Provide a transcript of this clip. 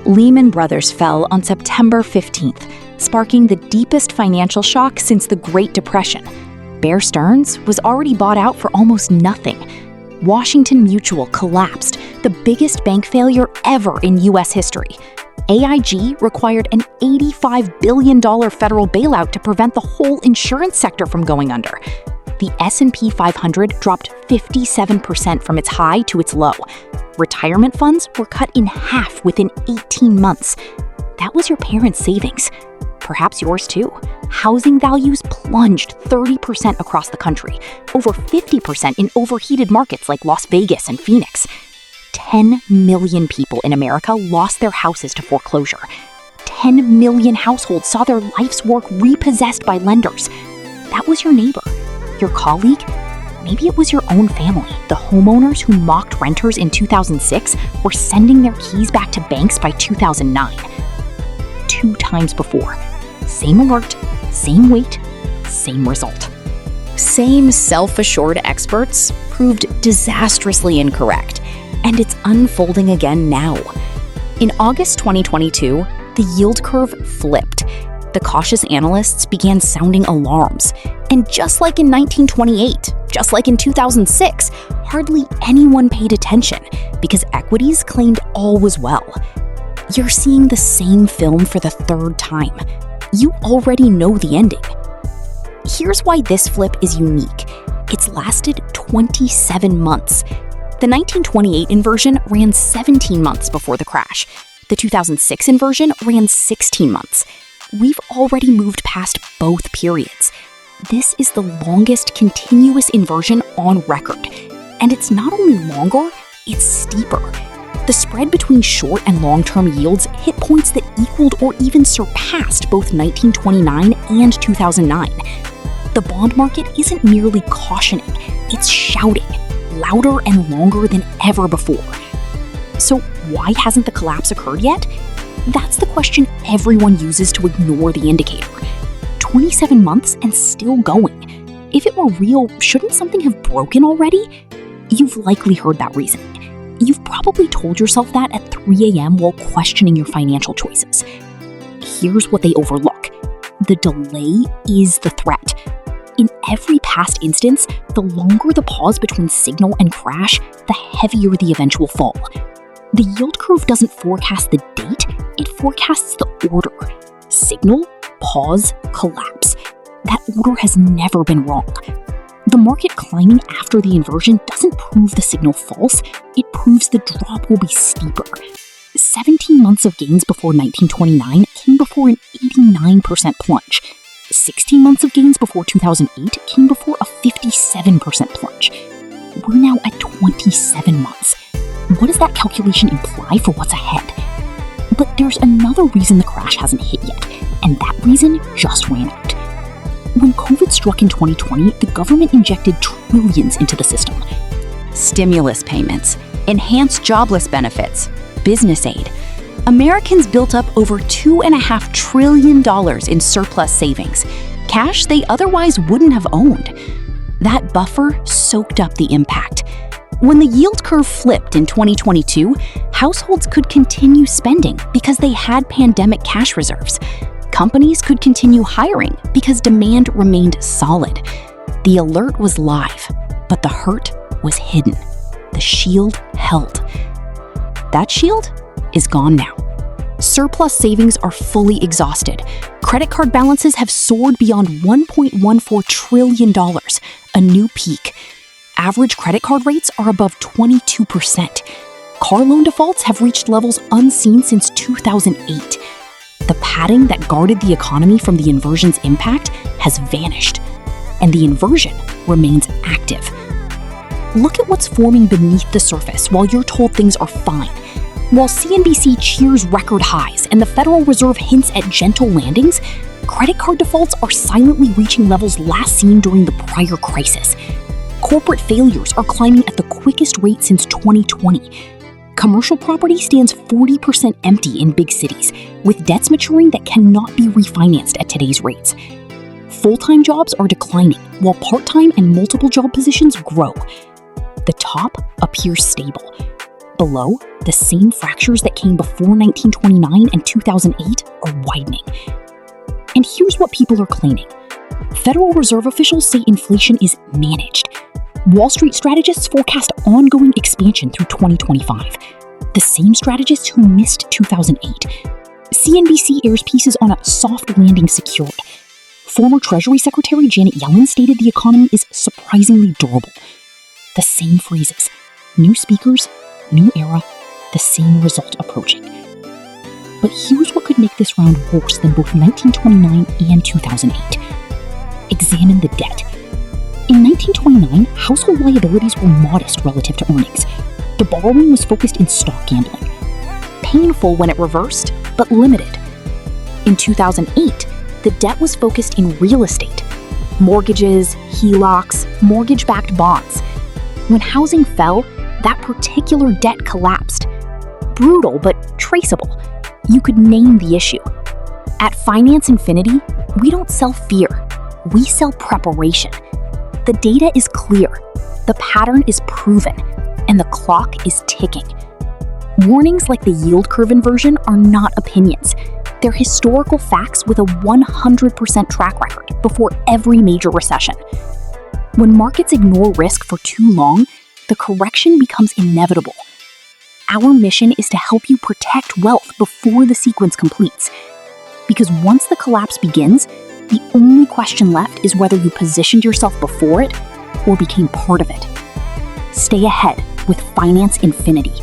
Lehman Brothers fell on September 15th, sparking the deepest financial shock since the Great Depression. Bear Stearns was already bought out for almost nothing. Washington Mutual collapsed, the biggest bank failure ever in U.S. history. AIG required an $85 billion federal bailout to prevent the whole insurance sector from going under. The S&P 500 dropped 57% from its high to its low. Retirement funds were cut in half within 18 months. That was your parents' savings. Perhaps yours too. Housing values plunged 30% across the country, over 50% in overheated markets like Las Vegas and Phoenix. 10 million people in America lost their houses to foreclosure. 10 million households saw their life's work repossessed by lenders. That was your neighbor, your colleague. Maybe it was your own family. The homeowners who mocked renters in 2006 were sending their keys back to banks by 2009. 2 times before. Same alert, same wait, same result. Same self-assured experts proved disastrously incorrect, and it's unfolding again now. In August 2022, the yield curve flipped. The cautious analysts began sounding alarms. And just like in 1928, just like in 2006, hardly anyone paid attention because equities claimed all was well. You're seeing the same film for the 3rd time. You already know the ending. Here's why this flip is unique. It's lasted 27 months. The 1928 inversion ran 17 months before the crash. The 2006 inversion ran 16 months. We've already moved past both periods. This is the longest continuous inversion on record. And it's not only longer, it's steeper. The spread between short and long-term yields hit points that equaled or even surpassed both 1929 and 2009. The bond market isn't merely cautioning, it's shouting, louder and longer than ever before. So why hasn't the collapse occurred yet? That's the question everyone uses to ignore the indicator. 27 months and still going. If it were real, shouldn't something have broken already? You've likely heard that reasoning. You've probably told yourself that at 3 a.m. while questioning your financial choices. Here's what they overlook. The delay is the threat. In every past instance, the longer the pause between signal and crash, the heavier the eventual fall. The yield curve doesn't forecast the date, it forecasts the order. Signal, pause, collapse. That order has never been wrong. The market climbing after the inversion doesn't prove the signal false, it proves the drop will be steeper. 17 months of gains before 1929 came before an 89% plunge. 16 months of gains before 2008 came before a 57% plunge. We're now at 27 months. What does that calculation imply for what's ahead? But there's another reason the crash hasn't hit yet, and that reason just ran out. When COVID struck in 2020, the government injected trillions into the system. Stimulus payments, enhanced jobless benefits, business aid. Americans built up over $2.5 trillion in surplus savings, cash they otherwise wouldn't have owned. That buffer soaked up the impact. When the yield curve flipped in 2022, households could continue spending because they had pandemic cash reserves. Companies could continue hiring because demand remained solid. The alert was live, but the hurt was hidden. The shield held. That shield is gone now. Surplus savings are fully exhausted. Credit card balances have soared beyond $1.14 trillion, a new peak. Average credit card rates are above 22%. Car loan defaults have reached levels unseen since 2008. The padding that guarded the economy from the inversion's impact has vanished, and the inversion remains active. Look at what's forming beneath the surface while you're told things are fine. While CNBC cheers record highs and the Federal Reserve hints at gentle landings, credit card defaults are silently reaching levels last seen during the prior crisis. Corporate failures are climbing at the quickest rate since 2020. Commercial property stands 40% empty in big cities, with debts maturing that cannot be refinanced at today's rates. Full-time jobs are declining, while part-time and multiple job positions grow. The top appears stable. Below, the same fractures that came before 1929 and 2008 are widening. And here's what people are claiming. Federal Reserve officials say inflation is managed. Wall Street strategists forecast ongoing expansion through 2025. The same strategists who missed 2008. CNBC airs pieces on a soft landing secured. Former Treasury Secretary Janet Yellen stated the economy is surprisingly durable. The same phrases. New speakers, new era, the same result approaching. But here's what could make this round worse than both 1929 and 2008. Examine the debt. In 1929, household liabilities were modest relative to earnings. The borrowing was focused in stock gambling. Painful when it reversed, but limited. In 2008, the debt was focused in real estate. Mortgages, HELOCs, mortgage-backed bonds. When housing fell, that particular debt collapsed. Brutal, but traceable. You could name the issue. At Finance Infinity, we don't sell fear. We sell preparation. The data is clear, the pattern is proven, and the clock is ticking. Warnings like the yield curve inversion are not opinions. They're historical facts with a 100% track record before every major recession. When markets ignore risk for too long, the correction becomes inevitable. Our mission is to help you protect wealth before the sequence completes. Because once the collapse begins, the only question left is whether you positioned yourself before it or became part of it. Stay ahead with Finance Infinity.